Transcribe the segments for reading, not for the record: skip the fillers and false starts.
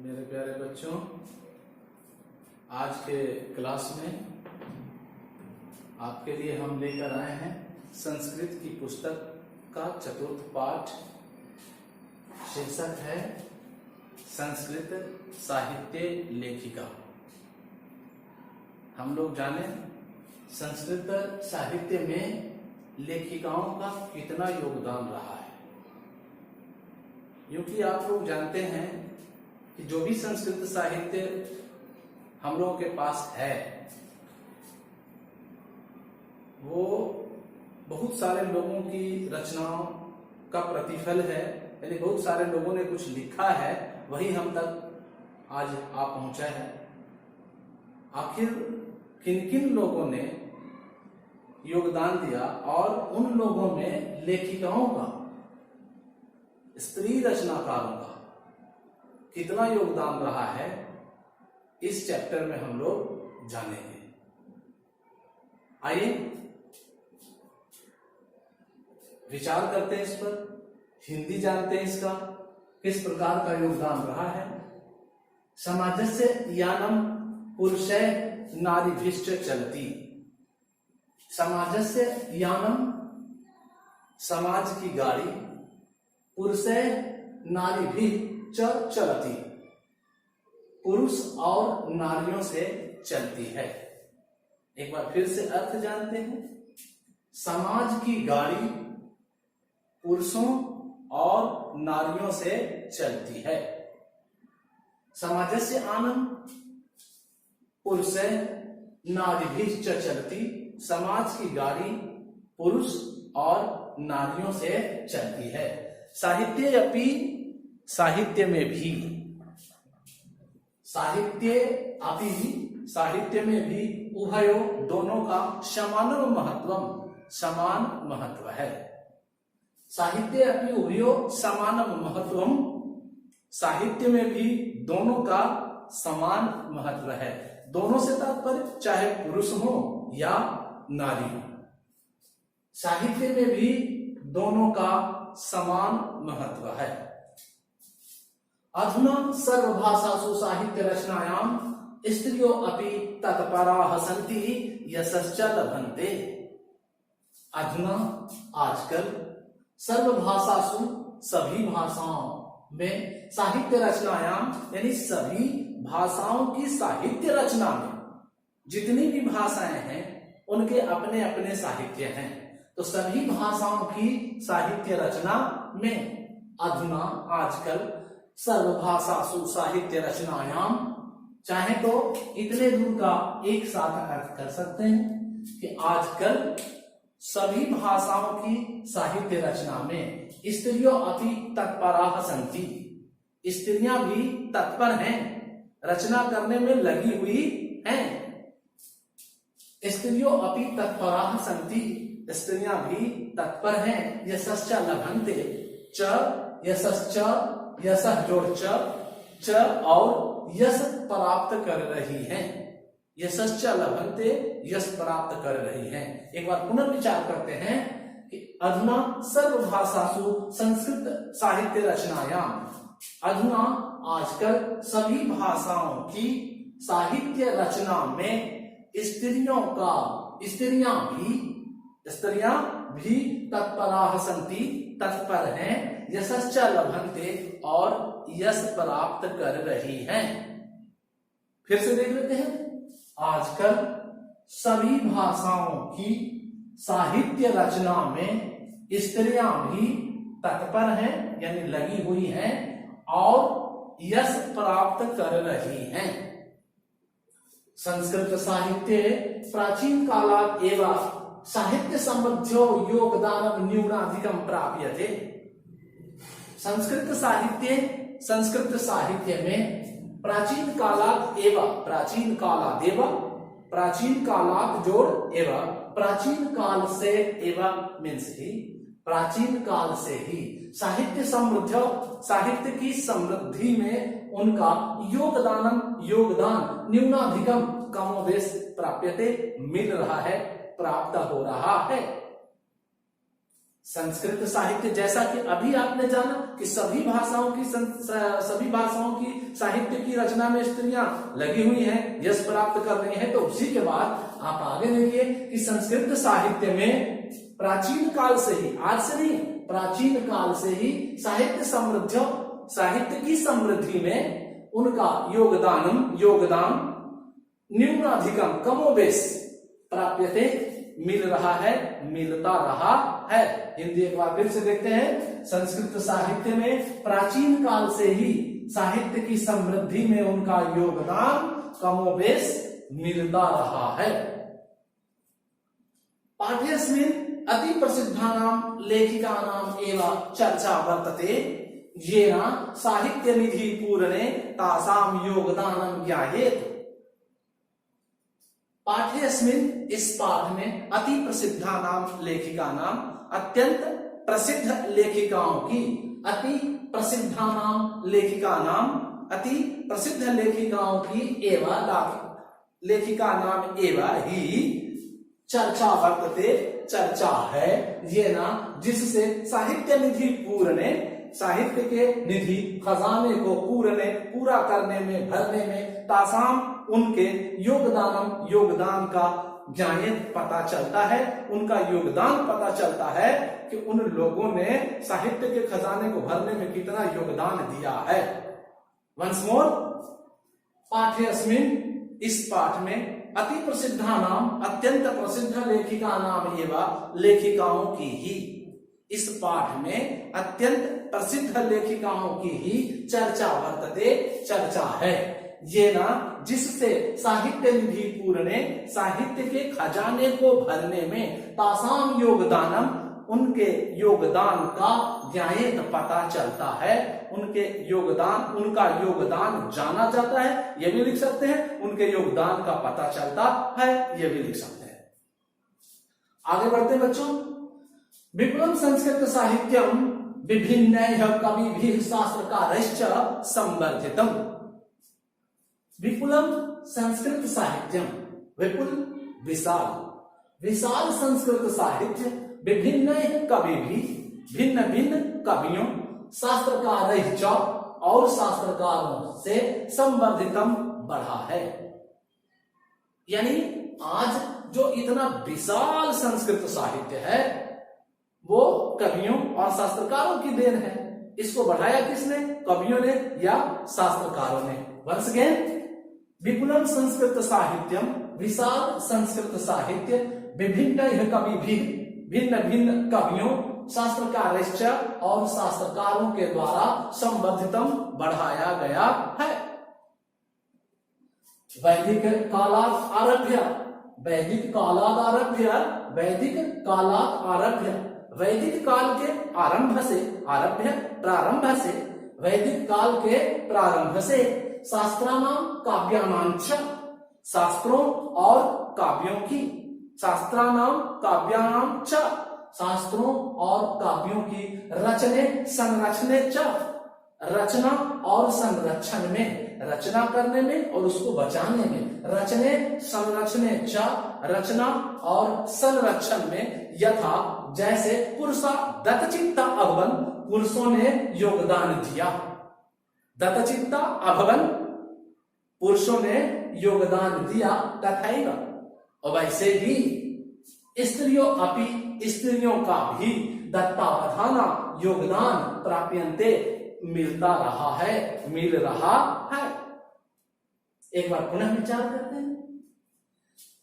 मेरे प्यारे बच्चों, आज के क्लास में आपके लिए हम लेकर आए हैं संस्कृत की पुस्तक का चतुर्थ पाठ। शीर्षक है संस्कृत साहित्य लेखिका। हम लोग जाने संस्कृत साहित्य में लेखिकाओं का कितना योगदान रहा है, क्योंकि आप लोग जानते हैं कि जो भी संस्कृत साहित्य हम लोगों के पास है वो बहुत सारे लोगों की रचनाओं का प्रतिफल है। यानी बहुत सारे लोगों ने कुछ लिखा है, वही हम तक आज आ पहुंचा है। आखिर किन किन लोगों ने योगदान दिया और उन लोगों में लेखिकाओं का, स्त्री रचनाकारों का कितना योगदान रहा है, इस चैप्टर में हम लोग जानेंगे। आइए विचार करते हैं इस पर, हिंदी जानते हैं इसका किस प्रकार का योगदान रहा है। समाजस्य यानम पुरुषै नारीभिश्च चलती। समाजस्य यानम समाज की गाड़ी, पुरुषै नारीभिश्च चलती पुरुष और नारियों से चलती है। एक बार फिर से अर्थ जानते हैं। समाज की गाड़ी पुरुषों और नारियों से चलती है। समाजस्य आनंद पुरुषै नारीभिश्च चलती। समाज की गाड़ी पुरुष और नारियों से चलती है। साहित्य अपि, साहित्य में भी, साहित्य अपि, साहित्य में भी उभयो दोनों का समान महत्व है। साहित्य अपि उभयो समान महत्वम, साहित्य में भी दोनों का समान महत्व है। दोनों से तात्पर्य चाहे पुरुष हो या नारी हो, साहित्य में भी दोनों का समान महत्व है। अधुना सर्वभाषासु साहित्य रचनायाम स्त्रियो अपि तत्पराः सन्ति यशश्च लभन्ते। अधुना आजकल सर्वभाषासु सभी भाषाओं में साहित्य रचनायाम यानी सभी भाषाओं की साहित्य रचना में जितनी भी भाषाएं हैं उनके अपने अपने साहित्य हैं। तो सभी भाषाओं की साहित्य रचना में अधुना आजकल सर्वभाषासु साहित्य रचनायाम, चाहे तो इतने दूर का एक साथ अर्थ कर सकते हैं कि आजकल सभी भाषाओं की साहित्य रचना में स्त्रियों अपि तत्पराः सन्ति। स्त्रियां भी तत्पर हैं, रचना करने में लगी हुई हैं। स्त्रियों अपि तत्पराः सन्ति, स्त्रियां भी तत्पर हैं। यशश्च लभन्ते, च यशश्च, यशः जोड़ च और यश प्राप्त कर रही हैं। यशश्च लभन्ते, यश प्राप्त कर रही हैं। एक बार पुनर्विचार करते हैं कि अधुना सर्वभाषासु संस्कृत साहित्य रचनायाम, अधुना आजकल सभी भाषाओं की साहित्य रचना में स्त्रियों का, स्त्रियां भी तत्पराः सन्ति, तत्पर हैं। यशश्च लभन्ते और यश प्राप्त कर रही हैं। फिर से देख लेते हैं। आजकल सभी भाषाओं की साहित्य रचना में स्त्रियां भी तत्पर हैं यानी लगी हुई हैं और यश प्राप्त कर रही हैं। संस्कृत साहित्य प्राचीन कालात् एव साहित्य समृद्ध्यो योगदानं न्यूनाधिकं प्राप्यते। संस्कृत साहित्य में प्राचीन कालात् एव, प्राचीन कालादेव, प्राचीन कालात् जोड़ एव, प्राचीन काल से एव मीन्स ही, प्राचीन काल से ही साहित्य समृद्ध, साहित्य की समृद्धि में उनका योगदान न्यूनाधिकम कमोबेश प्राप्यते, मिल रहा है, प्राप्त हो रहा है। संस्कृत साहित्य, जैसा कि अभी आपने जाना कि सभी भाषाओं की साहित्य की रचना में स्त्रियां लगी हुई हैं, यश प्राप्त कर रही हैं। तो उसी के बाद आप आगे देखिए कि संस्कृत साहित्य में प्राचीन काल से ही, आज से नहीं, प्राचीन काल से ही साहित्य की समृद्धि में उनका योगदान न्यूनाधिकम कमोबेश प्राप्यते, मिल रहा है, मिलता रहा है। हिंदी एक बार फिर से देखते हैं। संस्कृत साहित्य में प्राचीन काल से ही साहित्य की समृद्धि में उनका योगदान कमोबेश मिलता रहा है। पाठ्येऽस्मिन् अति प्रसिद्धानां लेखिकानां एव चर्चा वर्तते, येन साहित्य निधि पूरणे तासां योगदानं ज्ञायेत। पाठ्येऽस्मिन्, इस पाठ में अति प्रसिद्धानां लेखिकानां, अत्यंत प्रसिद्ध लेखिकाओं की, अति प्रसिद्धानां लेखिकानां, अति प्रसिद्ध लेखिकाओं की एवं लेखिकानां एवं ही चर्चा वर्तते, चर्चा है, ये ना जिससे साहित्य निधि पूरणे, साहित्य के निधि खजाने को पूरा करने में, भरने में, तासाम उनके योगदान का ज्ञायेत पता चलता है, उनका योगदान पता चलता है कि उन लोगों ने साहित्य के खजाने को भरने में कितना योगदान दिया है। वंस मोर, पाठ्येऽस्मिन्, इस पाठ में अति प्रसिद्धानाम, अत्यंत प्रसिद्ध लेखिकानाम एवं लेखिकाओं की ही, इस पाठ में अत्यंत प्रसिद्ध लेखिकाओं की ही चर्चा वर्तते, चर्चा है, ये ना जिससे साहित्य निधि पूरणे, साहित्य के खजाने को भरने में, तासाम योगदानम, उनके योगदान का ज्ञायेत पता चलता है, उनका योगदान जाना जाता है, ये भी लिख सकते हैं, उनके योगदान का पता चलता है, ये भी लिख सकते हैं। आगे बढ़ते हैं बच्चों। विपुलम संस्कृत साहित्यम विभिन्नैः कविभिः शास्त्रकारैश्च संवर्धितम। विपुलम संस्कृत साहित्यम, विपुल विशाल संस्कृत साहित्य, विभिन्न कविभिः, भिन्न भिन्न कवियों, शास्त्रकारैश्च और शास्त्रकारों से संवर्धितम बढ़ा है। यानी आज जो इतना विशाल संस्कृत साहित्य है वो कवियों और शास्त्रकारों की देन है। इसको बढ़ाया किसने? कवियों ने या शास्त्रकारों ने। वंस अगेन, विपुलम संस्कृत साहित्यम, विशाल संस्कृत साहित्य, विभिन्न कविभिः, भिन्न भिन्न कवियों, शास्त्रकारैश्च और शास्त्रकारों के द्वारा संवर्धितम बढ़ाया गया है। वैदिक कालात् आरभ्य, वैदिक कालात् आरभ्य, वैदिक काल के प्रारंभ से, वैदिक काल के प्रारंभ से, शास्त्राणां काव्यानां च, शास्त्रों और काव्यों की, शास्त्राणां काव्यानां च, शास्त्रों और काव्यों की, रचने संरचने च, रचना और संरक्षण में, रचना करने में और उसको बचाने में, रचने संरचने च, रचना और संरक्षण में, यथा जैसे पुरुषा दत्तचित्ता अभवन, पुरुषों ने योगदान दिया, दत्तचित्ता अभवन, पुरुषों ने योगदान दिया, तथैव, और वैसे भी स्त्रियों का भी दत्तावधाना योगदान प्राप्यन्ते, मिलता रहा है, मिल रहा है। एक बार पुनः विचार करते हैं।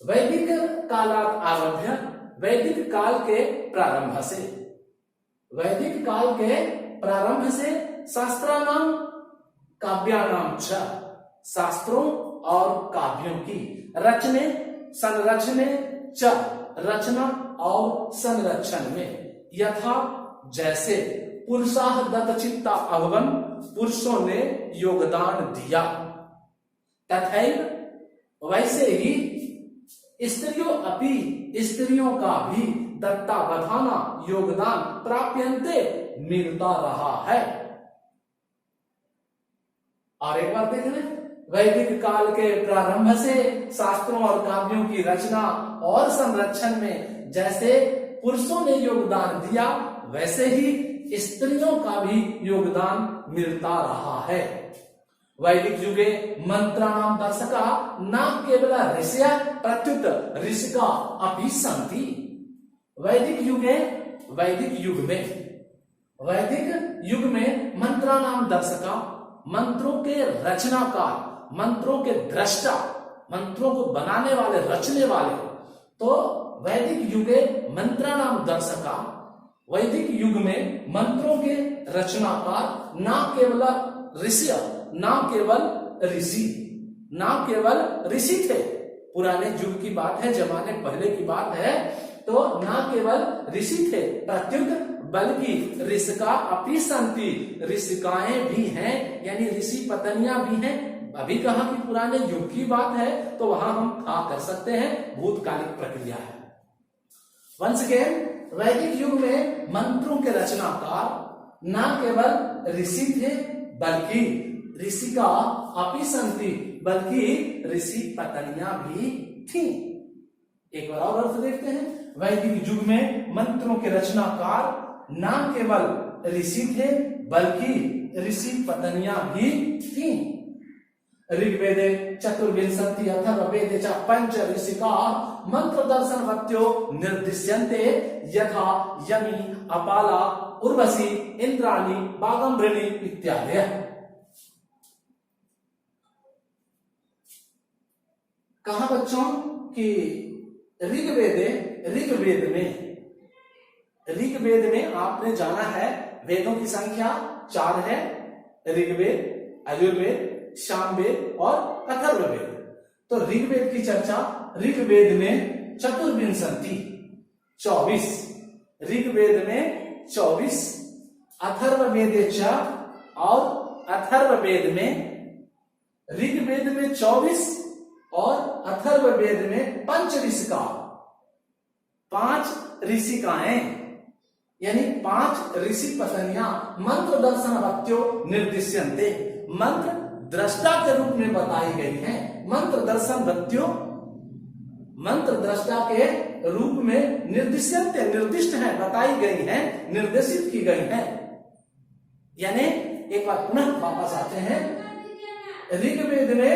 वैदिक कालात् आरभ्य, वैदिक काल के प्रारंभ से, वैदिक काल के प्रारंभ से, शास्त्राणां काव्यानां च, शास्त्रों और काव्यों की, रचने संरचने च, रचना और संरक्षण में, यथा जैसे, पुरुषाः दत्तचित्ता अभवन, पुरुषों ने योगदान दिया, तथैव वैसे ही स्त्रियों का भी दत्तावधाना योगदान प्राप्यन्ते, मिलता रहा है। और एक बार देख लें, वैदिक काल के प्रारंभ से शास्त्रों और काव्यों की रचना और संरक्षण में जैसे पुरुषों ने योगदान दिया, वैसे ही स्त्रियों का भी योगदान मिलता रहा है। वैदिक युगे मंत्राणाम दर्शका न केवल ऋषय प्रत्युत ऋषिका अपि सन्ति। वैदिक युग में मंत्राणाम दर्शका, मंत्रों के रचनाकार, मंत्रों के दृष्टा, मंत्रों को बनाने वाले, रचने वाले। तो वैदिक युगे मंत्राणाम दर्शका, वैदिक युग में मंत्रों के रचनाकार न केवल ऋषि, ना केवल ऋषि थे। पुराने युग की बात है, जमाने पहले की बात है। तो ना केवल ऋषि थे प्रत्युत, बल्कि ऋषिका अपि सन्ति, ऋषिकाएं भी हैं, यानी ऋषि पत्नियां भी हैं। अभी कहा कि पुराने युग की बात है, तो वहां हम था कर सकते हैं, भूतकालिक प्रक्रिया है। वंस अगेन, वैदिक युग में मंत्रों के रचनाकार ना केवल ऋषि थे, बल्कि ऋषिका अपि सन्ति, बल्कि ऋषि पत्नियां भी थी। एक बार और अर्थ देखते हैं। वैदिक युग में मंत्रों के रचनाकार ना केवल ऋषि थे, बल्कि ऋषि पत्नियां भी थी। ऋग्वेदे चतुर्विंशति अथर्ववेदे च पंच ऋषिका मंत्र दर्शन वत्यो निर्दिश्यन्ते यथा यमी अपाला उर्वशी इंद्राणी बागंभृणी इत्यादि। कहा बच्चों कि ऋग्वेद में आपने जाना है वेदों की संख्या 4 है। ऋग्वेद, यजुर्वेद, सामवेद और अथर्ववेद। तो ऋग्वेद की चर्चा ऋग्वेद में चतुर्विंशति 24, ऋग्वेद में 24, अथर्ववेद च और अथर्ववेद में, ऋग्वेद में 24 और अथर्ववेद में पंच ऋषिका, 5 ऋषिकाएं, यानी 5 ऋषि पत्नियां मंत्र दर्शन वत्यो निर्दिश्यन्ते, मंत्र दृष्टा के रूप में बताई गई हैं। मंत्र दर्शन वत्यो, मंत्र दृष्टा के रूप में निर्दिश्यन्ते, निर्दिष्ट है, बताई गई हैं, निर्देशित की गई हैं। यानी एक बार पुनः वापस आते हैं। ऋग्वेद में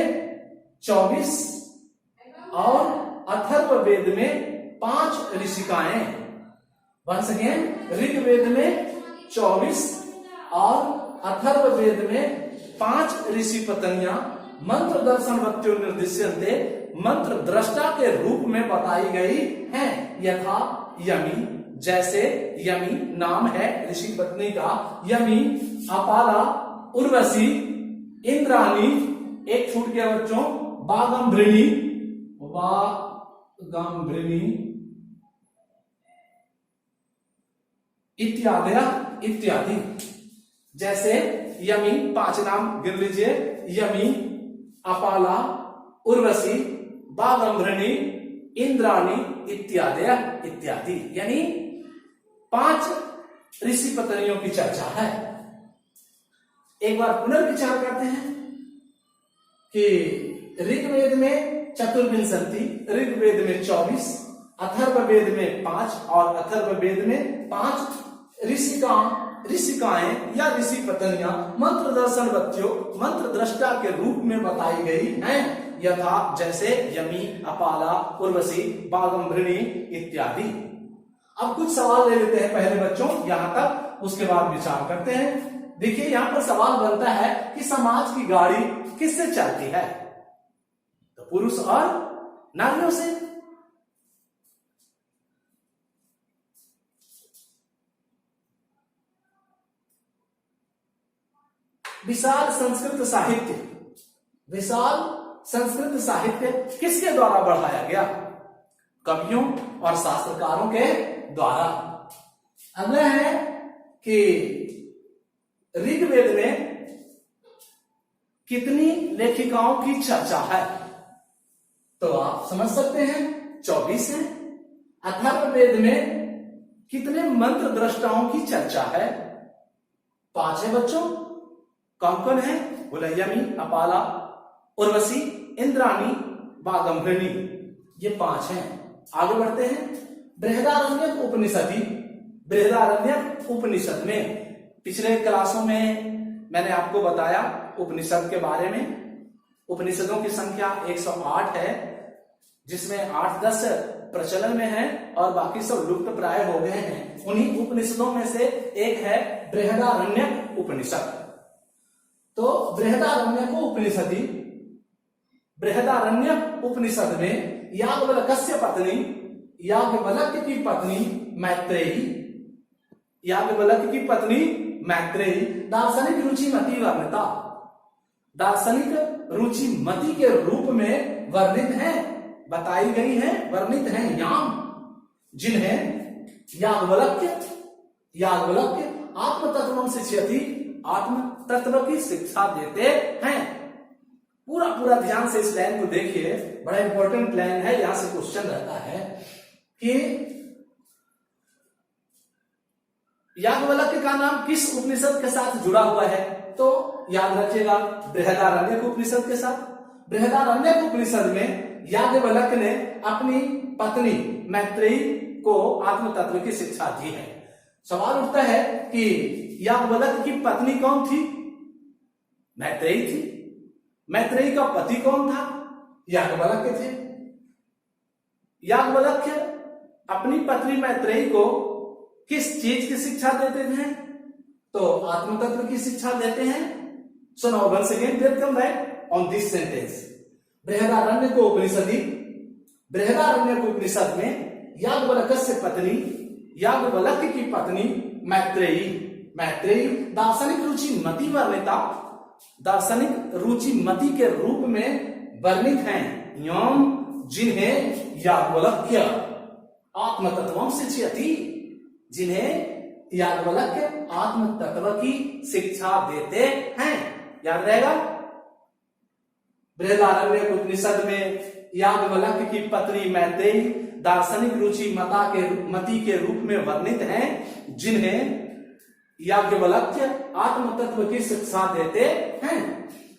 24 और अथर्ववेद में 5 ऋषिकाएं। वंस अगेन, ऋग्वेद में 24 और अथर्ववेद में 5 ऋषि पत्नियां मंत्र दर्शन वत्यो निर्दिश्यन्ते, मंत्र दृष्टा के रूप में बताई गई हैं। यथा यमी, जैसे यमी नाम है ऋषि पत्नी का, यमी, अपाला, उर्वशी, इंद्राणी, एक छूट गया बच्चों, बागंभृणी इत्यादि। जैसे यमी, 5 नाम गिन लीजिए, यमी, अपाला, उर्वशी, बागंभृणी, इंद्राणी इत्यादि। यानी 5 ऋषि पत्नियों की चर्चा है। एक बार पुनर्विचार करते हैं कि ऋग्वेद में चतुर्विंशति, ऋग्वेद में 24, अथर्ववेद में 5 और अथर्ववेद में 5 ऋषिकाएं या ऋषि पत्नियां मंत्र दर्शन वत्यो, मंत्र दृष्टा के रूप में बताई गई हैं। यथा, जैसे यमी, अपाला, उर्वशी, बागंभृणी इत्यादि। अब कुछ सवाल ले लेते हैं पहले बच्चों यहां तक, उसके बाद विचार करते हैं। देखिए यहां पर सवाल बनता है कि समाज की गाड़ी किससे चलती है? तो पुरुष और नारियों से। विशाल संस्कृत साहित्य किसके द्वारा बढ़ाया गया? कवियों और शास्त्रकारों के द्वारा। अगला है कि ऋग्वेद में कितनी लेखिकाओं की चर्चा है? तो आप समझ सकते हैं 24 है। अथर्ववेद में कितने मंत्र दृष्टाओं की चर्चा है? 5 है बच्चों। कौन कौन है? बोला यमी, अपाला, उर्वशी, इंद्राणी, बागंभृणी, ये 5 हैं। आगे बढ़ते हैं। बृहदारण्यक बृहदारण्यक उपनिषद में। पिछले क्लासों में मैंने आपको बताया उपनिषद के बारे में। उपनिषदों की संख्या 108 है, जिसमें 8-10 प्रचलन में है और बाकी सब लुप्त प्राय हो गए हैं। उन्हीं उपनिषदों में से एक है बृहदारण्यक उपनिषद। तो बृहदारण्यक उपनिषद में याज्ञवल्क्य पत्नी, याज्ञवल्क्य की पत्नी मैत्रेयी, याज्ञवल्क्य की पत्नी मैत्रेयी दार्शनिक रुचिमती वर्णिता, दार्शनिक रुचिमती के रूप में वर्णित है, बताई गई है, वर्णित है याम, जिन्हें याज्ञवल्क्य आत्म तत्वम शिक्षयति, आत्म तत्व की शिक्षा देते हैं। पूरा ध्यान से इस लाइन को देखिए, बड़ा इंपॉर्टेंट लाइन है, यहां से क्वेश्चन रहता है कि याज्ञवल्क्य का नाम किस उपनिषद के साथ जुड़ा हुआ है, तो याद रखिएगा बृहदारण्यक उपनिषद के साथ। बृहदारण्यक उपनिषद में याज्ञवल्क्य ने अपनी पत्नी मैत्रेयी को आत्म तत्व की शिक्षा दी है। सवाल उठता है कि याज्ञवल्क्य की पत्नी कौन थी? मैत्रेयी थी। मैत्रेयी का पति कौन था? याज्ञवल्क्य थे। याज्ञवल्क्य अपनी पत्नी मैत्रेयी को किस चीज की शिक्षा देते थे? तो आत्म तत्व की शिक्षा देते हैं। So now once again let's come back on this sentence. Brihadaranyaka Upanishad में याज्ञवल्क्य पत्नी, याज्ञवल्क्य की पत्नी मैत्रेयी दार्शनिक रुचिमती वर्णिता, दार्शनिक रुचिमती के रूप में वर्णित हैं, एवं जिन्हें याज्ञवल्क्य आत्म तत्वम शिक्षयति, जिन्हें याज्ञवल्क्य आत्म तत्व की शिक्षा देते हैं। याद रहेगा, बृहदारण्यक उपनिषद में याज्ञवल्क्य की पत्नी मैत्रेयी दार्शनिक रुचिमती के रूप में वर्णित हैं, जिन्हें याज्ञवल्क्य आत्म तत्व की शिक्षा देते हैं।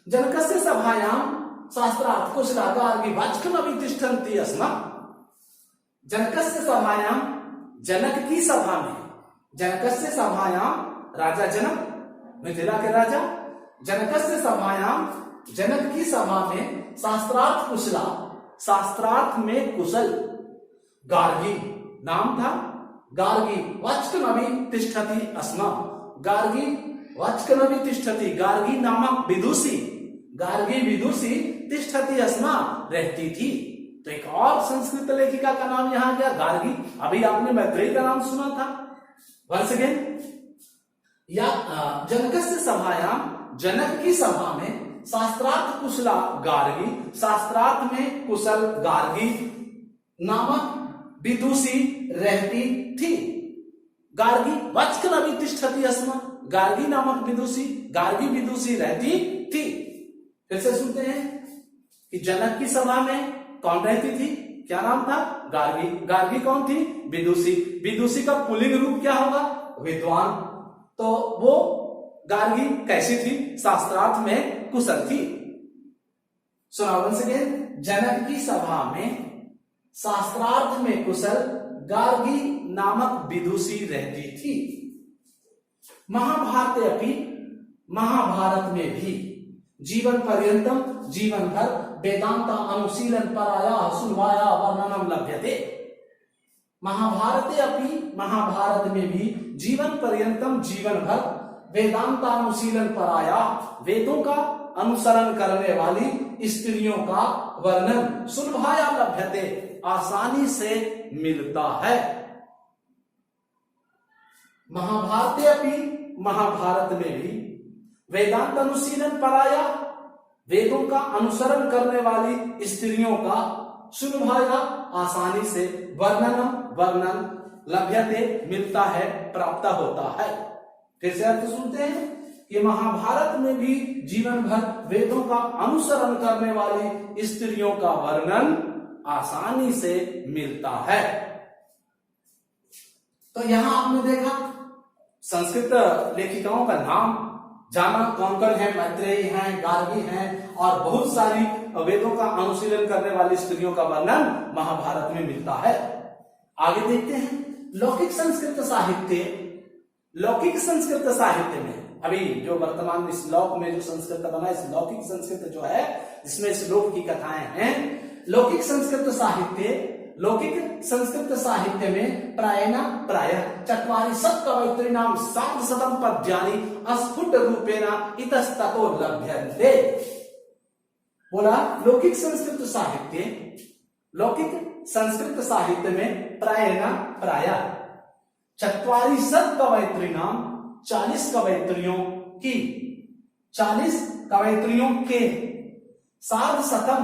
जनकस्य सभायाम शास्त्रार्थ कुशलागार्गी वाचकमपि तिष्ठन्ति स्म। जनकस्य सभायाम, जनक की सभा में, जनकस्य सभायाम राजा जनक, मिथिला के राजा, जनकस्य सभायाम जनक की सभा में शास्त्रार्थ कुशला, शास्त्रार्थ में कुशल गार्गी नाम था, गार्गी वाचकमपि तिष्ठति स्म, गार्गी वाचकमपि तिष्ठति, गार्गी नामक विदुषी, गार्गी विदुषी तिष्ठति स्म रहती थी। तो एक और संस्कृत लेखिका का नाम यहां गया गार्गी। अभी आपने मैत्रेयी का नाम सुना था। वंस अगेन, या जनकस्य सभायाम, जनक की सभा में शास्त्रार्थ कुशला गार्गी, शास्त्रार्थ में कुशल गार्गी नामक विदुषी रहती थी। गार्गी वाचकमपि तिष्ठति स्म, गार्गी नामक विदुषी, गार्गी विदुषी रहती थी। फिर से सुनते हैं कि जनक की सभा में कौन रहती थी? क्या नाम था? गार्गी। गार्गी कौन थी? विदुषी। विदुषी का पुल्लिंग रूप क्या होगा? विद्वान। तो वो गार्गी कैसी थी? शास्त्रार्थ में कुशल थी। सुनाओ वंस अगेन, जनक की सभा में शास्त्रार्थ में कुशल गार्गी नामक विदुषी रहती थी। महाभारते अपि, महाभारत में भी जीवन पर्यंतम, जीवन भर वेदांत अनुशीलन पराया सुलभाया वर्णनम लभ्यते। महाभारते अपि, महाभारत में भी जीवन पर्यंतम, जीवन भर वेदांत अनुशीलन पराया, वेदों का अनुसरण करने वाली स्त्रियों का वर्णन सुलभाया लभ्यते, आसानी से मिलता है। महाभारते अपि, महाभारत में भी वेदांत अनुशीलन पराया, वेदों का अनुसरण करने वाली स्त्रियों का सुलभाया आसानी से, वर्णन लभ्यते मिलता है, प्राप्त होता है। फिर से अर्थ सुनते हैं कि महाभारत में भी जीवन भर वेदों का अनुसरण करने वाली स्त्रियों का वर्णन आसानी से मिलता है। तो यहां आपने देखा संस्कृत लेखिकाओं का नाम जाना, कौन कौन है? मैत्रेयी हैं, गार्गी हैं, और बहुत सारी वेदों का अनुशीलन करने वाली स्त्रियों का वर्णन महाभारत में मिलता है। आगे देखते हैं लौकिक संस्कृत साहित्य में अभी जो वर्तमान इस श्लोक में जो संस्कृत बना, इस लौकिक संस्कृत जो है जिसमें श्लोक की कथाएं हैं, लौकिक संस्कृत साहित्य में प्राय चत्वारिंशत् कवयित्रीणां सार्धशतं पद्यानि अस्फुट रूपेण इतस्ततो लभ्यन्ते। बोला लौकिक संस्कृत साहित्य में प्राय चत्वारिंशत् कवयित्रीणां 40 कवयित्रियों के सार्धशतम,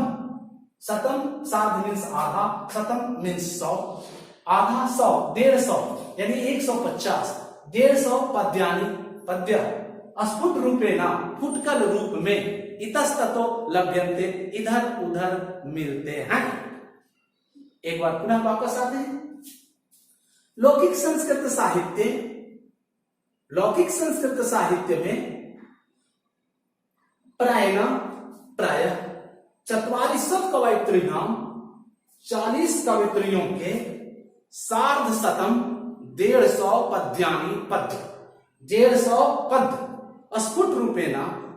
सार्ध मीन्स आधा, शतम मीन्स 100, आधा 100, 150 यानी 150, 150 पद्य अस्फुट रूपेण फुटकल रूप में इतस्ततो लभ्यन्ते इधर उधर मिलते हैं। एक बार पुनः वापस आते हैं। लौकिक संस्कृत साहित्य में प्राय 44 कवयित्रीणां 40 कवयित्रियों के सार्धशतम 150 पद्यानि पद्य 150 पद्य स्फुट रूपेण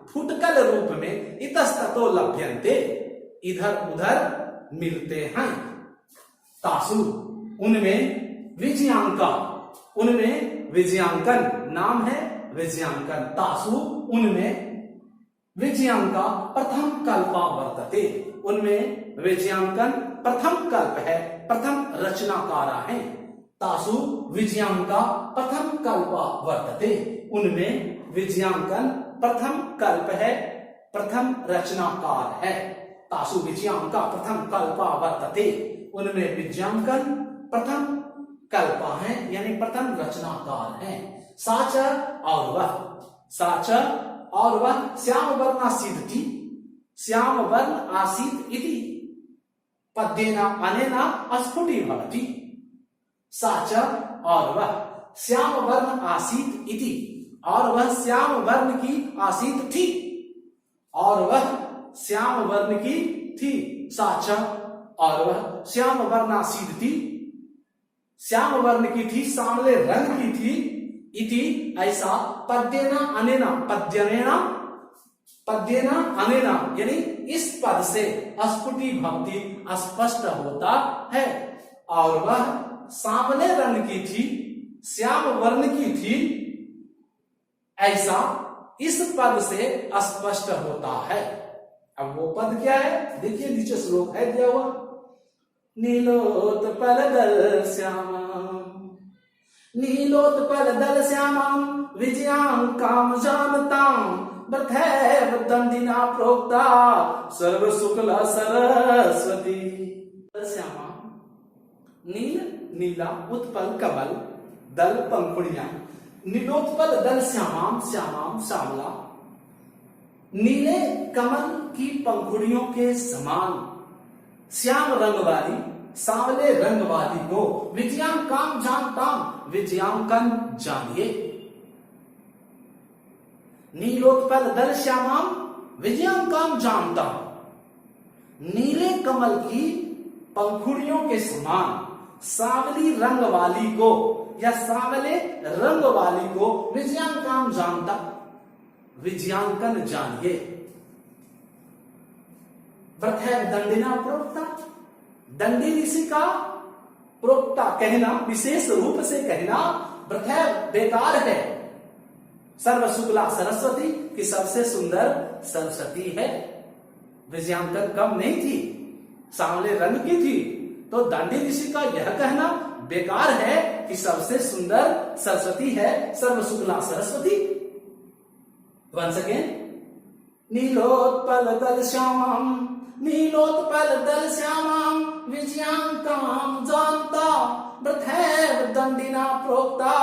फुटकल रूप में इतस्ततो लभ्यन्ते इधर उधर मिलते हैं। तासु उनमें विजयांकन नाम है विजयांकन। तासु उनमें विजयांका प्रथम कल्पा वर्तते, उनमें विजयांकन प्रथम कल्प है, प्रथम रचनाकारा है। तासु विजयांका प्रथम कल्पा वर्तते, उनमें विजयांकन प्रथम कल्प है, प्रथम रचनाकार है। तासु विजयांका प्रथम कल्पा वर्तते, उनमें विजयांकन प्रथम कल्पा है यानी प्रथम रचनाकार है। साच और वह श्याम वर्ण आसीत इति पद्येना अनेना स्फुटी भवति। साच और वह श्याम वर्ण आसीत इति, और वह श्याम वर्ण की आसीत थी, और वह श्याम वर्ण की थी। साच और वह श्याम वर्ण आसीत थी, श्याम वर्ण की थी, सांवले रंग की थी। इति ऐसा पद्येना अनेना यानी इस पद से स्फुटी भवति स्पष्ट होता है। और वह सांवले रंग की थी, श्याम वर्ण की थी, ऐसा इस पद से स्पष्ट होता है। अब वो पद क्या है देखिए, नीचे श्लोक है दिया हुआ। नीलोत्पल दल श्यामां विजयांकां जानतां बथैव दंडिना प्रोक्ता सर्व शुक्ला सरस्वती। श्यामा नीला उत्पल कमल दल पंखुड़ियां, नीलोत्पल दल श्यामां श्यामला, नीले कमल की पंखुड़ियों के समान श्याम रंग वाली, सांवले रंग वाली को विजयांकां जानतां विजयांकन जानिए। नीलोत्पल दल श्यामां विजयांकां जानतां, नीले कमल की पंखुड़ियों के समान सांवली रंग वाली को या सांवले रंग वाली को विजयांकां जानता, विजयांकन जानिए। व्रतैव दंडिना प्रोक्ता, दंडी ऋषि का प्रोक्ता कहना, विशेष रूप से कहना, व्रतैव बेकार है। सर्व शुक्ला सरस्वती की सबसे सुंदर सरस्वती है। विजयांकन कम नहीं थी, सांवले रंग की थी, तो दंडी ऋषि का यह कहना बेकार है कि सबसे सुंदर सरस्वती है सर्व शुक्ला सरस्वती। वंस अगेन, नीलोत्पल दल श्यामां विजयांकां जानता व्रतैव दंडिना प्रोक्ता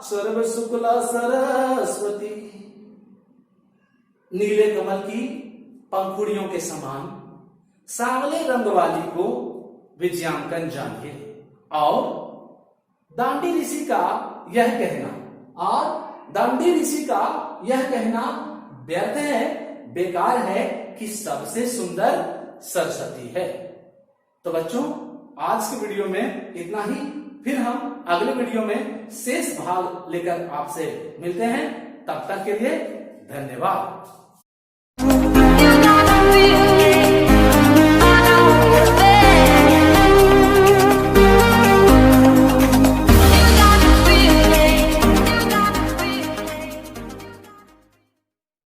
सर्व शुक्ला सरस्वती। नीले कमल की पंखुड़ियों के समान सांवले रंग वाली को विजयांकन जानिए। और दांडी ऋषि का यह कहना व्यर्थ है, बेकार है कि सबसे सुंदर सरस्वती है। तो बच्चों आज के वीडियो में इतना ही। फिर हम अगले वीडियो में शेष भाग लेकर आपसे मिलते हैं। तब तक के लिए धन्यवाद।